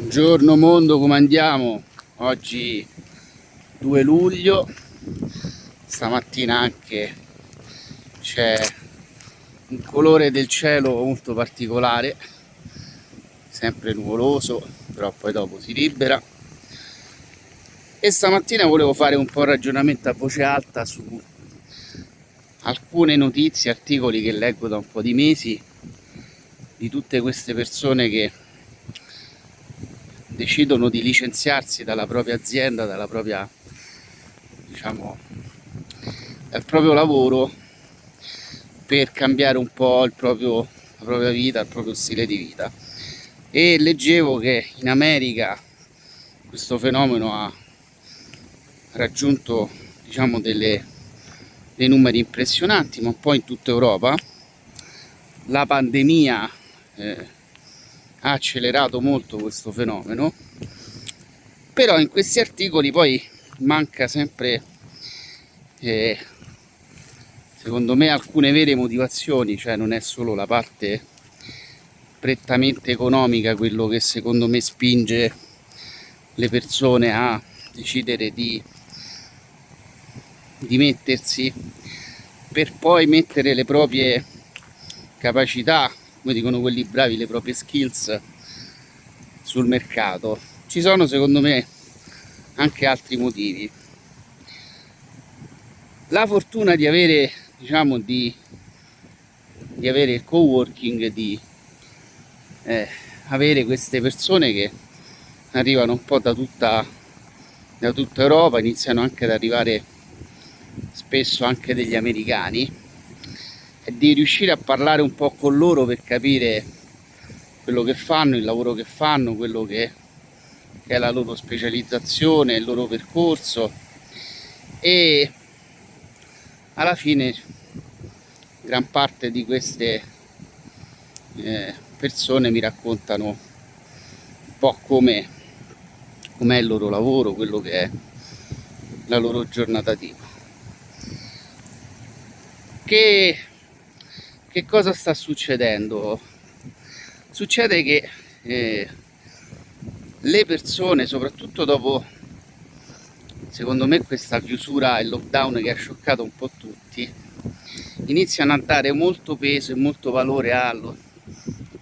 Buongiorno mondo, come andiamo? Oggi 2 luglio, stamattina anche c'è un colore del cielo molto particolare, sempre nuvoloso, però poi dopo si libera. E stamattina volevo fare un po' un ragionamento a voce alta su alcune notizie, articoli che leggo da un po' di mesi, di tutte queste persone che decidono di licenziarsi dalla propria azienda, dalla propria, dal proprio lavoro per cambiare un po' la propria vita, il proprio stile di vita. E leggevo che in America questo fenomeno ha raggiunto dei numeri impressionanti, ma un po' in tutta Europa. La pandemia ha accelerato molto questo fenomeno, però in questi articoli poi manca sempre secondo me alcune vere motivazioni, cioè non è solo la parte prettamente economica quello che secondo me spinge le persone a decidere di mettersi, per poi mettere le proprie capacità, come dicono quelli bravi, le proprie skills sul mercato. Ci sono secondo me anche altri motivi. La fortuna di avere di avere il coworking, di avere queste persone che arrivano un po' da tutta Europa, iniziano anche ad arrivare spesso anche degli americani, e di riuscire a parlare un po' con loro per capire quello che fanno, il lavoro che fanno, quello che è la loro specializzazione, il loro percorso. E alla fine gran parte di queste persone mi raccontano un po' com'è il loro lavoro, quello che è la loro giornata tipo. Che cosa sta succedendo? Succede che le persone, soprattutto dopo, secondo me, questa chiusura e lockdown che ha scioccato un po' tutti, iniziano a dare molto peso e molto valore al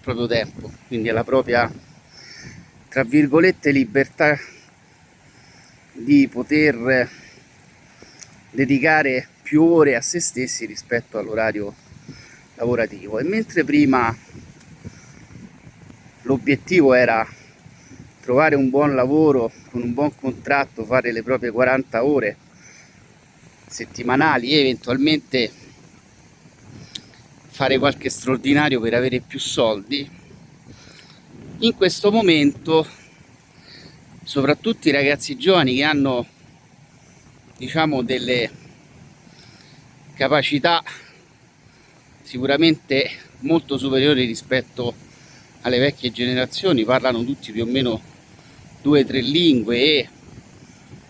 proprio tempo, quindi alla propria, tra virgolette, libertà di poter dedicare più ore a se stessi rispetto all'orario lavorativo. E mentre prima l'obiettivo era trovare un buon lavoro con un buon contratto, fare le proprie 40 ore settimanali e eventualmente fare qualche straordinario per avere più soldi, in questo momento soprattutto i ragazzi giovani che hanno delle capacità sicuramente molto superiori rispetto alle vecchie generazioni, parlano tutti più o meno 2-3 lingue e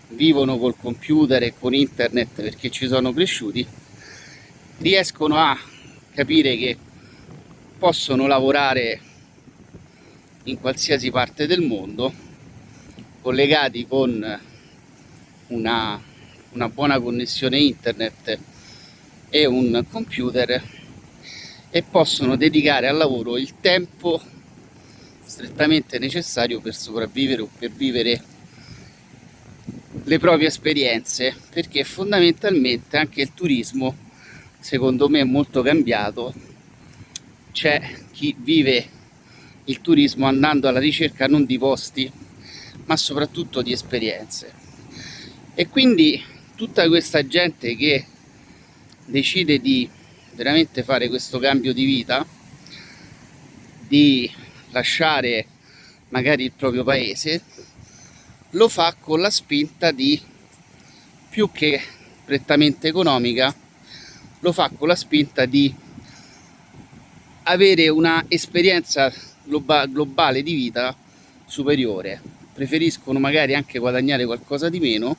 vivono col computer e con internet perché ci sono cresciuti, riescono a capire che possono lavorare in qualsiasi parte del mondo, collegati con una buona connessione internet e un computer, e possono dedicare al lavoro il tempo strettamente necessario per sopravvivere o per vivere le proprie esperienze, perché fondamentalmente anche il turismo secondo me è molto cambiato. C'è chi vive il turismo andando alla ricerca non di posti ma soprattutto di esperienze, e quindi tutta questa gente che decide di veramente fare questo cambio di vita, di lasciare magari il proprio paese, lo fa con la spinta di, più che prettamente economica, lo fa con la spinta di avere una esperienza globale di vita superiore. Preferiscono magari anche guadagnare qualcosa di meno,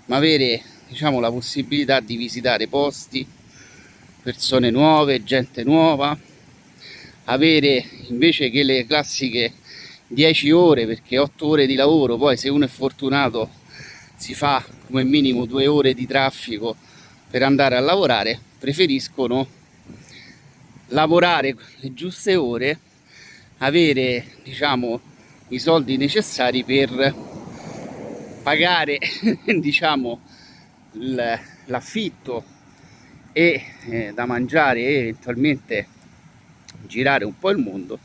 ma avere la possibilità di visitare posti, persone nuove, gente nuova, avere invece che le classiche 10 ore, perché 8 ore di lavoro, poi se uno è fortunato si fa come minimo 2 ore di traffico per andare a lavorare, preferiscono lavorare le giuste ore, avere, diciamo, i soldi necessari per pagare diciamo l'affitto e da mangiare e eventualmente girare un po' il mondo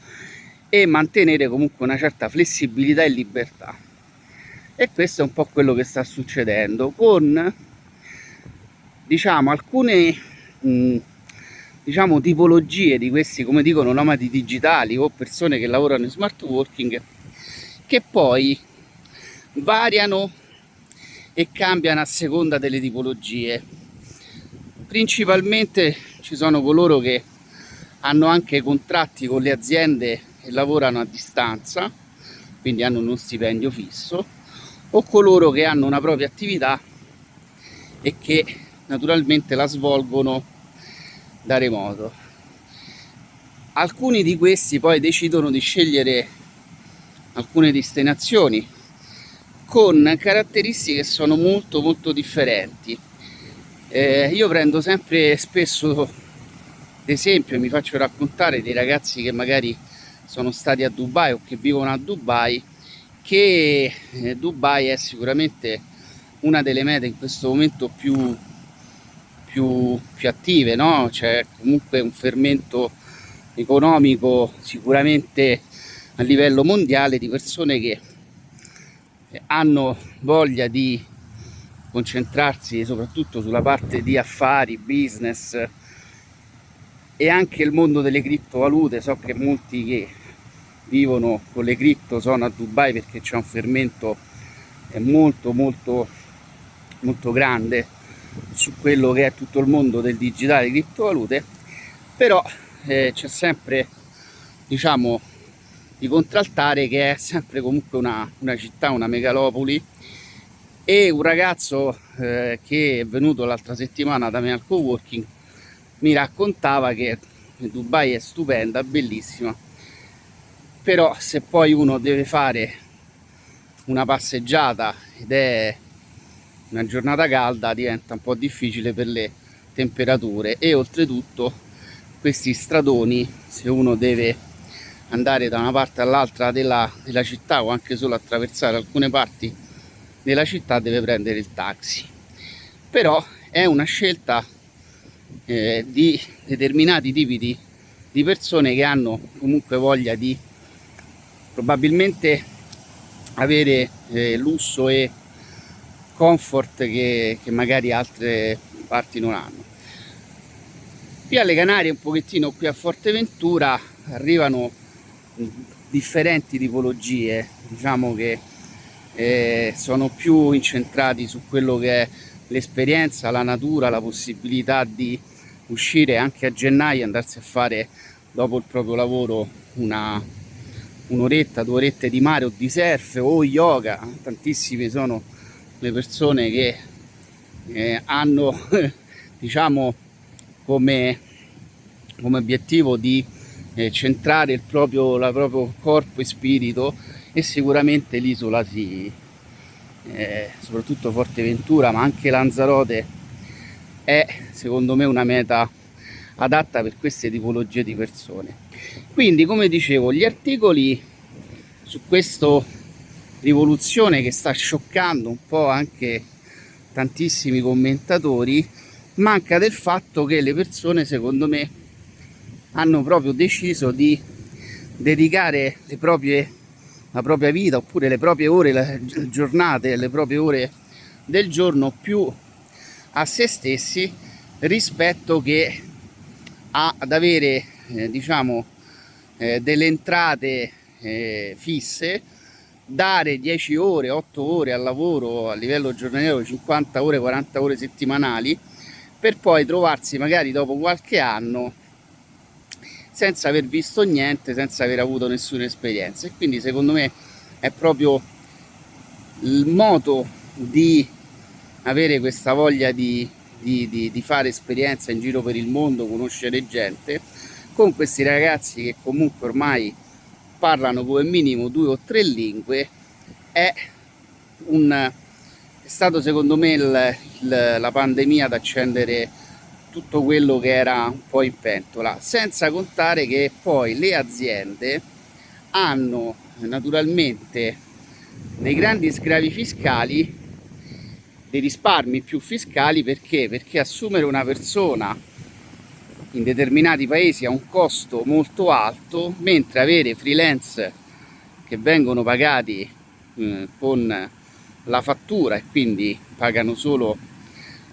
e mantenere comunque una certa flessibilità e libertà. E questo è un po' quello che sta succedendo con, diciamo, alcune diciamo tipologie di questi, come dicono, nomadi digitali o persone che lavorano in smart working, che poi variano e cambiano a seconda delle tipologie. Principalmente ci sono coloro che hanno anche contratti con le aziende e lavorano a distanza, quindi hanno uno stipendio fisso, o coloro che hanno una propria attività e che naturalmente la svolgono da remoto. Alcuni di questi poi decidono di scegliere alcune destinazioni con caratteristiche che sono molto molto differenti. Io prendo sempre spesso d'esempio e mi faccio raccontare dei ragazzi che magari sono stati a Dubai o che vivono a Dubai, che Dubai è sicuramente una delle mete in questo momento più attive, no? C'è comunque un fermento economico sicuramente a livello mondiale di persone che hanno voglia di concentrarsi soprattutto sulla parte di affari, business e anche il mondo delle criptovalute. So che molti che vivono con le cripto sono a Dubai perché c'è un fermento molto molto molto grande su quello che è tutto il mondo del digitale, criptovalute. Però c'è sempre, diciamo, di contraltare che è sempre comunque una città, una megalopoli. E un ragazzo che è venuto l'altra settimana da me al coworking mi raccontava che Dubai è stupenda, bellissima, però se poi uno deve fare una passeggiata ed è una giornata calda diventa un po' difficile per le temperature, e oltretutto questi stradoni, se uno deve andare da una parte all'altra della città o anche solo attraversare alcune parti della città, deve prendere il taxi. Però è una scelta di determinati tipi di persone che hanno comunque voglia di probabilmente avere lusso e comfort che magari altre parti non hanno. Qui alle Canarie, un pochettino qui a Forteventura, arrivano differenti tipologie, diciamo che sono più incentrati su quello che è l'esperienza, la natura, la possibilità di uscire anche a gennaio, andarsi a fare dopo il proprio lavoro un'oretta, 2 orette di mare o di surf o yoga. Tantissime sono le persone che hanno diciamo come obiettivo di centrare il proprio corpo e spirito, e sicuramente l'isola soprattutto Forteventura ma anche Lanzarote è secondo me una meta adatta per queste tipologie di persone. Quindi, come dicevo, gli articoli su questa rivoluzione che sta scioccando un po' anche tantissimi commentatori, manca del fatto che le persone secondo me hanno proprio deciso di dedicare la propria vita, oppure le proprie ore, le giornate, le proprie ore del giorno più a se stessi rispetto che ad avere diciamo delle entrate fisse, dare 10 ore, 8 ore al lavoro a livello giornaliero, 50 ore, 40 ore settimanali, per poi trovarsi magari dopo qualche anno senza aver visto niente, senza aver avuto nessuna esperienza. E quindi secondo me è proprio il modo di avere questa voglia di fare esperienza in giro per il mondo, conoscere gente, con questi ragazzi che comunque ormai parlano come minimo 2 o 3 lingue, è stato secondo me la pandemia ad accendere tutto quello che era un po' in pentola, senza contare che poi le aziende hanno naturalmente dei grandi sgravi fiscali, dei risparmi più fiscali. Perché assumere una persona in determinati paesi ha un costo molto alto, mentre avere freelance che vengono pagati con la fattura e quindi pagano solo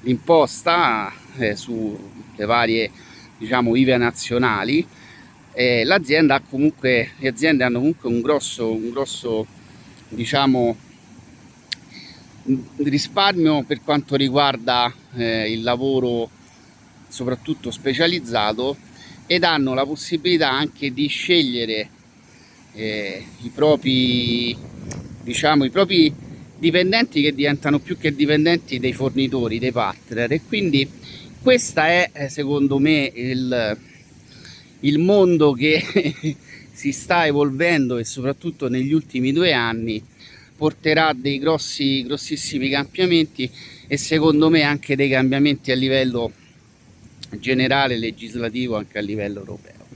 l'imposta sulle varie, diciamo, IVA nazionali, le aziende hanno comunque un grosso diciamo risparmio per quanto riguarda il lavoro soprattutto specializzato, ed hanno la possibilità anche di scegliere i propri dipendenti, che diventano più che dipendenti dei fornitori, dei partner. E quindi questa è secondo me il mondo che si sta evolvendo, e soprattutto negli ultimi 2 anni porterà dei grossissimi cambiamenti, e secondo me anche dei cambiamenti a livello generale legislativo, anche a livello europeo.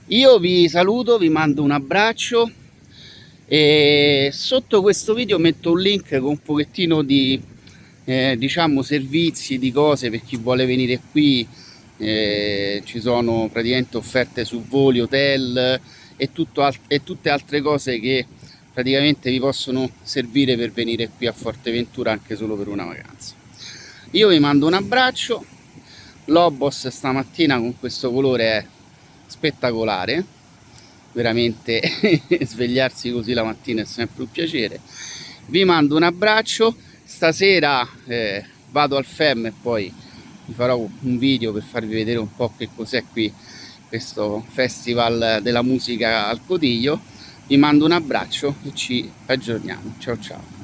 Io vi saluto, vi mando un abbraccio, e sotto questo video metto un link con un pochettino di diciamo servizi, di cose per chi vuole venire qui. Ci sono praticamente offerte su voli, hotel e tutte altre cose che praticamente vi possono servire per venire qui a Forteventura anche solo per una vacanza. Io vi mando un abbraccio. Lobos stamattina con questo colore è spettacolare, veramente svegliarsi così la mattina è sempre un piacere. Vi mando un abbraccio. Stasera vado al FEM e poi vi farò un video per farvi vedere un po' che cos'è qui questo festival della musica al Cotiglio. Vi mando un abbraccio e ci aggiorniamo. Ciao ciao.